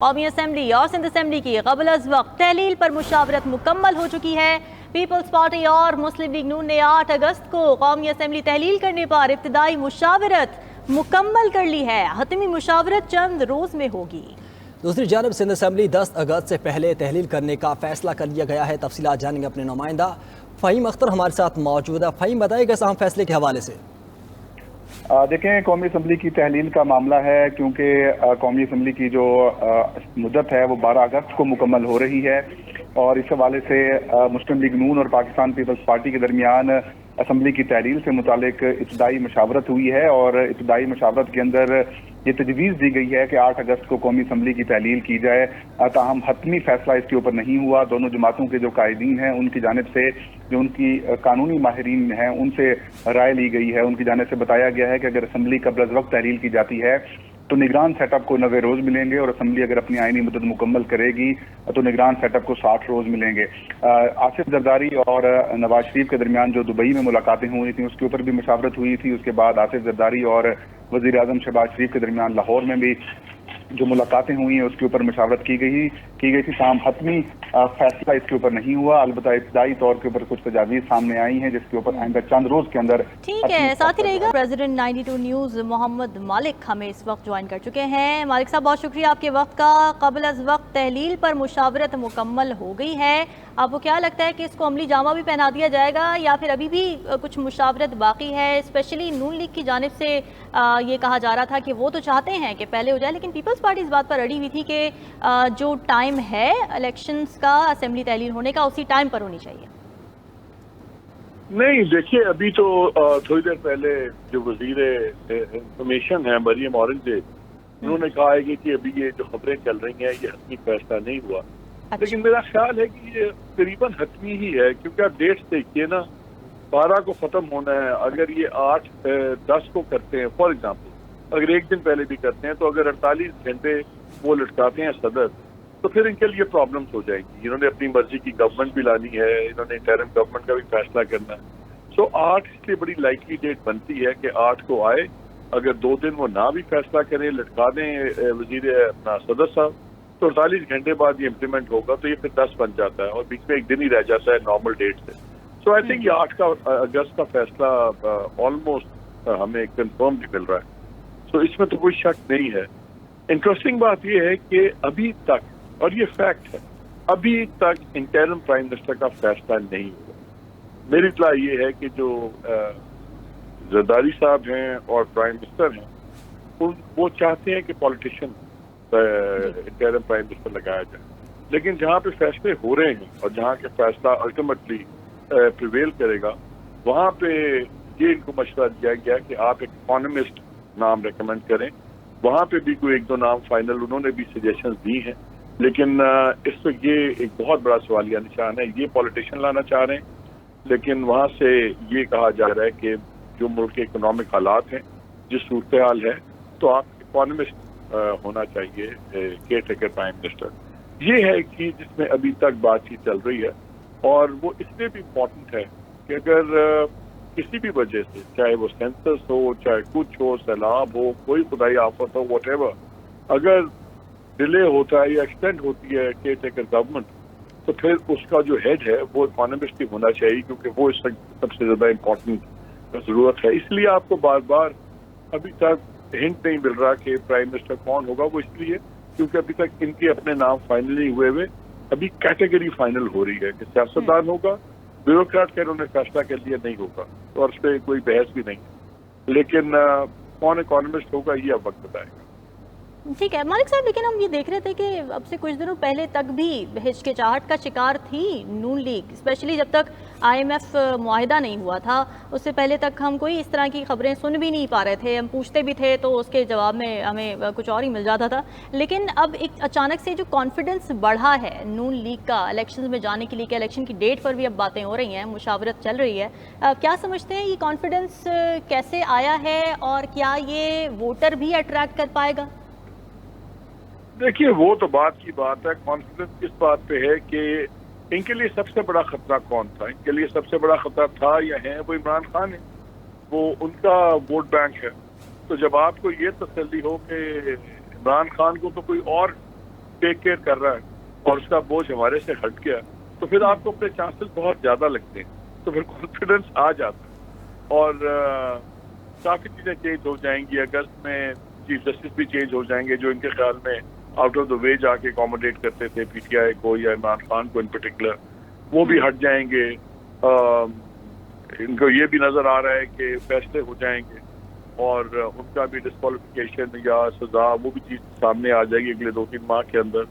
कौमी असम्बली और सिंध असम्बली की क़ब्ल अज़ वक्त तहलील पर मुशावरत मुकम्मल हो चुकी है। पीपल्स पार्टी और मुस्लिम लीग नून ने 8 अगस्त को कौमी असम्बली तहलील करने पर इब्तिदाई मुशावरत मुकम्मल कर ली है। हतमी मुशावरत चंद रोज में होगी। दूसरी जानब सिंध असम्बली 10 अगस्त से पहले तहलील करने का फैसला कर लिया गया है। तफसीलात जानेंगे अपने नुमाइंदा फ़हीम अख्तर हमारे साथ मौजूद है। फ़हीम, बताइएगा इस अहम फैसले के हवाले से। देखें, कौमी असम्बली की तहलील का मामला है क्योंकि कौमी असम्बली की जो मुद्दत है वो 12 अगस्त को मुकम्मल हो रही है और इस हवाले से मुस्लिम लीग नून और पाकिस्तान पीपल्स पार्टी के दरमियान असम्बली की तहलील से मुतालिक इब्तिदाई मशावरत हुई है और इब्तिदाई मशावरत के अंदर ये तजवीज़ दी गई है कि 8 अगस्त को कौमी असम्बली की तहलील की जाए। ताहम हतमी फैसला इसके ऊपर नहीं हुआ। दोनों जमातों के जो कायदीन हैं उनकी जानिब से, जो उनकी कानूनी माहिरीन हैं, उनसे राय ली गई है। उनकी जानिब से बताया गया है कि अगर असम्बली क़ब्ल अज़ वक्त तहलील की जाती है तो निगरान सेटअप को 90 रोज मिलेंगे और असम्बली अगर अपनी आईनी मुद्दत मुकम्मल करेगी तो निगरान सेटअप को 60 रोज मिलेंगे। आसिफ जरदारी और नवाज शरीफ के दरमियान जो दुबई में मुलाकातें हुई थी उसके ऊपर भी मशावरत हुई थी। उसके बाद आसिफ जरदारी और वज़ीर आज़म शहबाज शरीफ के दरमियान लाहौर में भी जो मुलाकातें हुई हैं उसके ऊपर मशावरत की गई थी। ताहम हतमी फैसला इसके ऊपर नहीं हुआ। अलबत्ता इब्तिदाई तौर के ऊपर कुछ तजावीज़ सामने आई हैं जिसके ऊपर आइंदा चंद रोज के अंदर ठीक है। साथ ही रहेगा प्रेसिडेंट 92 न्यूज़ मोहम्मद मालिक हमें इस वक्त ज्वाइन कर चुके हैं। मालिक साहब, बहुत शुक्रिया आपके वक्त का। क़ब्ल अज़ वक्त तहलील पर मुशावरत मुकम्मल हो गई है। आपको क्या लगता है कि इसको अमली जामा भी पहना दिया जाएगा या फिर अभी भी कुछ मुशावरत बाकी है? स्पेशली नून लीग की जानिब से ये कहा जा रहा था कि वो तो चाहते हैं कि पहले हो जाए, लेकिन पीपल्स पार्टी इस बात पर अड़ी हुई थी कि जो टाइम है इलेक्शंस का, असेंबली तहलील होने का, उसी टाइम पर होनी चाहिए। नहीं, देखिए, अभी तो थोड़ी देर पहले जो वजीर इंफॉर्मेशन है मरियम औरंगजेब, उन्होंने कहा है कि अभी ये जो खबरें चल रही हैं ये हतमी फैसला नहीं हुआ। अच्छा। लेकिन मेरा ख्याल है कि ये करीबन हतमी ही है क्योंकि आप डेट्स देखिए ना, 12 को खत्म होना है। अगर ये 8-10 को करते हैं, फॉर एग्जाम्पल, अगर एक दिन पहले भी करते हैं तो अगर 48 घंटे वो लटकाते हैं सदर, तो फिर इनके लिए प्रॉब्लम्स हो जाएंगी। इन्होंने अपनी मर्जी की गवर्नमेंट भी लानी है, इन्होंने इंटरिम गवर्नमेंट का भी फैसला करना है। सो 8 इसलिए बड़ी लाइकली डेट बनती है कि 8 को आए। अगर 2 दिन वो ना भी फैसला करें, लटका दें वजीर अपना सदर साहब, तो 48 घंटे बाद ये इम्प्लीमेंट होगा तो ये फिर 10 बन जाता है और बीच में एक दिन ही रह जाता है नॉर्मल डेट से। सो आई थिंक ये 8 अगस्त का फैसला ऑलमोस्ट हमें कंफर्म भी मिल रहा है। सो इसमें तो कोई शक नहीं है। इंटरेस्टिंग बात ये है कि अभी तक, और ये फैक्ट है, अभी तक इंटरिम प्राइम मिनिस्टर का फैसला नहीं हुआ। मेरी इत्तला ये है कि जो जरदारी साहब हैं और प्राइम मिनिस्टर हैं वो चाहते हैं कि पॉलिटिशियन इंटरिम प्राइम मिनिस्टर लगाया जाए, लेकिन जहाँ पे फैसले हो रहे हैं और जहाँ के फैसला अल्टीमेटली प्रिवेल करेगा वहाँ पे ये इनको मशवरा दिया गया कि आप एक इकोनॉमिस्ट नाम रेकमेंड करें। वहाँ पे भी कोई 1-2 नाम फाइनल उन्होंने भी सजेशन दी हैं, लेकिन इस वक्त ये एक बहुत बड़ा सवालिया निशान है। ये पॉलिटिशियन लाना चाह रहे हैं, लेकिन वहाँ से ये कहा जा रहा है कि जो मुल्क के इकोनॉमिक हालात हैं, जिस सूरत हाल है, तो आप इकोनॉमिस्ट होना चाहिए केयर टेकर प्राइम मिनिस्टर। ये है कि जिसमें अभी तक बातचीत चल रही है और वो इसलिए भी इम्पोर्टेंट है कि अगर किसी भी वजह से, चाहे वो सेंसस हो, चाहे कुछ हो, सैलाब हो, कोई खुदाई आफत हो, व्हाटएवर, अगर डिले होता है या एक्सटेंड होती है केयर टेकर गवर्नमेंट, तो फिर उसका जो हेड है वो इकोनॉमिस्ट ही होना चाहिए क्योंकि वो इस वक्त सबसे ज्यादा इम्पोर्टेंट जरूरत है। इसलिए आपको बार बार अभी तक हिंट नहीं मिल रहा कि प्राइम मिनिस्टर कौन होगा। वो इसलिए क्योंकि अभी तक इनके अपने नाम फाइनल नहीं हुए। अभी कैटेगरी फाइनल हो रही है कि सियासतदान होगा, ब्यूरोक्रेट का इन्होंने फैसला कर लिया नहीं होगा, तो और उस पर कोई बहस भी नहीं है। लेकिन कौन इकोनॉमिस्ट होगा ये अब वक्त बताएगा। ठीक है मालिक साहब, लेकिन हम ये देख रहे थे कि अब से कुछ दिनों पहले तक भी हिचकिचाहट का शिकार थी नून लीग, स्पेशली जब तक IMF मुआहिदा नहीं हुआ था। उससे पहले तक हम कोई इस तरह की खबरें सुन भी नहीं पा रहे थे। हम पूछते भी थे तो उसके जवाब में हमें कुछ और ही मिल जाता था। लेकिन अब एक अचानक से जो कॉन्फिडेंस बढ़ा है नून लीग का इलेक्शन में जाने के लिए, कि इलेक्शन की डेट पर भी अब बातें हो रही हैं, मुशावरत चल रही है, क्या समझते हैं ये कॉन्फिडेंस कैसे आया है और क्या ये वोटर भी अट्रैक्ट कर पाएगा? देखिए, वो तो बात की बात है। कॉन्फिडेंस इस बात पे है कि इनके लिए सबसे बड़ा खतरा कौन था? इनके लिए सबसे बड़ा खतरा था या है वो इमरान खान है, वो उनका वोट बैंक है। तो जब आपको ये तसल्ली हो कि इमरान खान को तो कोई और ٹیک کیئر کر رہا ہے اور اس کا بوجھ ہمارے سے ہٹ گیا تو پھر آپ کو اپنے چانسز بہت زیادہ لگتے ہیں, تو پھر کانفیڈنس آ جاتا ہے اور کافی چیزیں چینج ہو جائیں گی. اگست میں چیف جسٹس بھی چینج ہو جائیں گے جو ان کے خیال میں آؤٹ آف دا وے جا کے اکوموڈیٹ کرتے تھے پی ٹی آئی کو یا عمران خان کو ان پرٹیکولر, وہ بھی ہٹ جائیں گے. ان کو یہ بھی نظر آ رہا ہے کہ فیصلے ہو جائیں گے اور ان کا بھی ڈسکوالیفیکیشن یا سزا وہ بھی چیز سامنے آ جائے گی اگلے 2-3 ماہ کے اندر.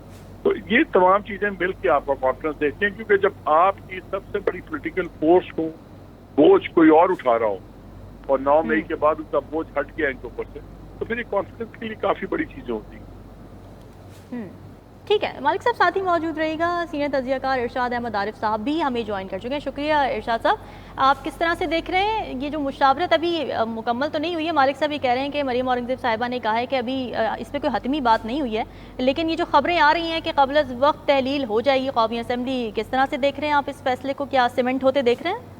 تو یہ تمام چیزیں مل کے آپ کا کانفیڈنس دیکھتے ہیں, کیونکہ جب آپ کی سب سے بڑی پولیٹیکل فورس کو بوجھ کوئی اور اٹھا رہا ہو اور 9 مئی کے بعد ان کا بوجھ ہٹ گیا ان کے اوپر سے, تو پھر یہ کانفیڈنس کے لیے کافی بڑی چیزیں ہوتی ہیں. ٹھیک ہے مالک صاحب, ساتھ ہی موجود رہے گا سینئر تجزیہ کار ارشاد احمد عارف صاحب بھی ہمیں جوائن کر چکے ہیں. شکریہ ارشاد صاحب. آپ کس طرح سے دیکھ رہے ہیں یہ جو مشاورت ابھی مکمل تو نہیں ہوئی ہے, مالک صاحب یہ کہہ رہے ہیں کہ مریم اورنگزیب صاحبہ نے کہا ہے کہ ابھی اس پہ کوئی حتمی بات نہیں ہوئی ہے, لیکن یہ جو خبریں آ رہی ہیں کہ قبل از وقت تحلیل ہو جائے گی قومی اسمبلی, کس طرح سے دیکھ رہے ہیں آپ اس فیصلے کو, کیا سیمنٹ ہوتے دیکھ رہے ہیں؟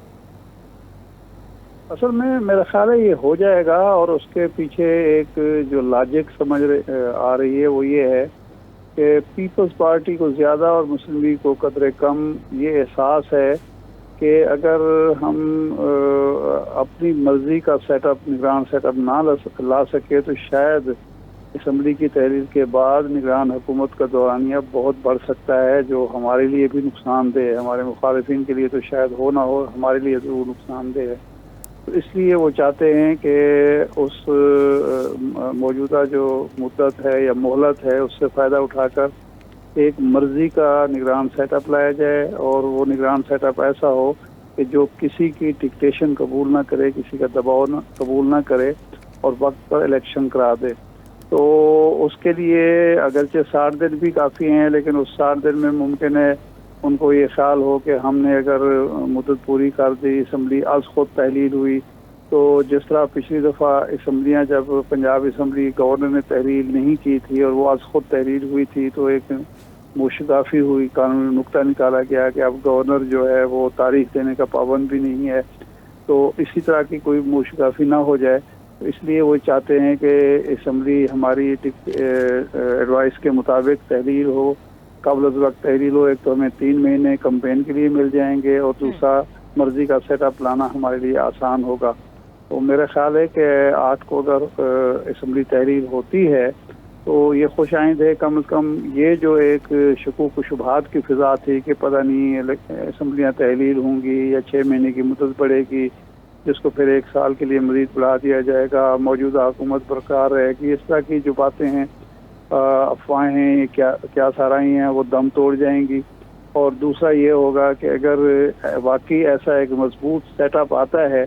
اصل میں میرا خیال ہے یہ ہو جائے گا, اور اس کے پیچھے ایک جو لاجک سمجھ آ رہی ہے وہ یہ ہے کہ پیپلز پارٹی کو زیادہ اور مسلم لیگ کو قدرے کم یہ احساس ہے کہ اگر ہم اپنی مرضی کا سیٹ اپ نگران سیٹ اپ نہ لا سکے تو شاید اسمبلی کی تحلیل کے بعد نگران حکومت کا دورانیہ بہت بڑھ سکتا ہے, جو ہمارے لیے بھی نقصان دہ ہے. ہمارے مخالفین کے لیے تو شاید ہو نہ ہو, ہمارے لیے تو وہ نقصان دہ ہے. تو اس لیے وہ چاہتے ہیں کہ اس موجودہ جو مدت ہے یا مہلت ہے اس سے فائدہ اٹھا کر ایک مرضی کا نگران سیٹ اپ لایا جائے, اور وہ نگران سیٹ اپ ایسا ہو کہ جو کسی کی ڈکٹیشن قبول نہ کرے, کسی کا دباؤ قبول نہ کرے اور وقت پر الیکشن کرا دے. تو اس کے لیے اگرچہ 60 دن بھی کافی ہیں, لیکن اس 60 دن میں ممکن ہے ان کو یہ خیال ہو کہ ہم نے اگر مدت پوری کر دی, اسمبلی از خود تحلیل ہوئی, تو جس طرح پچھلی دفعہ اسمبلیاں جب پنجاب اسمبلی گورنر نے تحلیل نہیں کی تھی اور وہ از خود تحلیل ہوئی تھی تو ایک موشگافی ہوئی, قانونی نقطہ نکالا گیا کہ اب گورنر جو ہے وہ تاریخ دینے کا پابند بھی نہیں ہے. تو اسی طرح کی کوئی موشگافی نہ ہو جائے, تو اس لیے وہ چاہتے ہیں کہ اسمبلی ہماری ایڈوائس کے مطابق تحلیل ہو, قبل از وقت تحلیل ہو. ایک تو ہمیں 3 مہینے کمپین کے لیے مل جائیں گے, اور دوسرا مرضی کا سیٹ اپ لانا ہمارے لیے آسان ہوگا. تو میرا خیال ہے کہ 8 کو اگر اسمبلی تحلیل ہوتی ہے تو یہ خوش آئند ہے. کم از کم یہ جو ایک شکوک و شبہات کی فضا تھی کہ پتہ نہیں اسمبلیاں تحلیل ہوں گی یا 6 مہینے کی مدت بڑھے گی, جس کو پھر 1 سال کے لیے مزید بڑھا دیا جائے گا, موجودہ حکومت برقرار رہے گی, اس طرح کی جو باتیں ہیں, افواہیں ہیں, کیا سارائی ہیں, وہ دم توڑ جائیں گی. اور دوسرا یہ ہوگا کہ اگر واقعی ایسا ایک مضبوط سیٹ اپ آتا ہے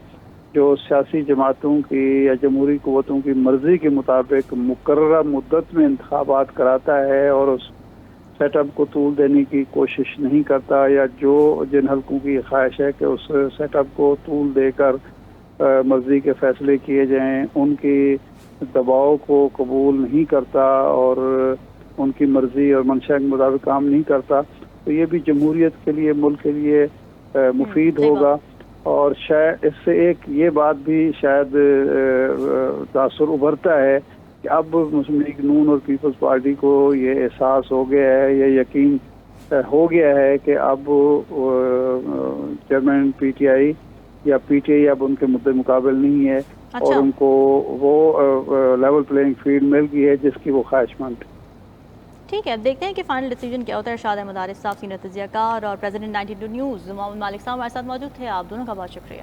جو سیاسی جماعتوں کی یا جمہوری قوتوں کی مرضی کے مطابق مقررہ مدت میں انتخابات کراتا ہے اور اس سیٹ اپ کو طول دینے کی کوشش نہیں کرتا, یا جو جن حلقوں کی خواہش ہے کہ اس سیٹ اپ کو طول دے کر مرضی کے فیصلے کیے جائیں, ان کی دباؤ کو قبول نہیں کرتا اور ان کی مرضی اور منشا کے مطابق کام نہیں کرتا, تو یہ بھی جمہوریت کے لیے, ملک کے لیے مفید ہوگا. اور شاید اس سے ایک یہ بات بھی شاید تاثر ابھرتا ہے کہ اب مسلم لیگ نون اور پیپلز پارٹی کو یہ احساس ہو گیا ہے, یہ یقین ہو گیا ہے کہ اب چیئرمین پی ٹی آئی یا پی ٹی آئی اب ان کے مدے مقابل نہیں ہے, اور ان کو وہ لیول پلینگ فیلڈ مل گئی ہے جس کی وہ خواہش مند. ٹھیک ہے, اب دیکھتے ہیں کہ فائنل ڈیسیجن کیا ہوتا ہے. ارشاد احمد عارف صاحب سینئر تجزیہ کار اور پریزیڈنٹ 92 نیوز محمد مالک صاحب ہمارے ساتھ موجود تھے. آپ دونوں کا بہت شکریہ.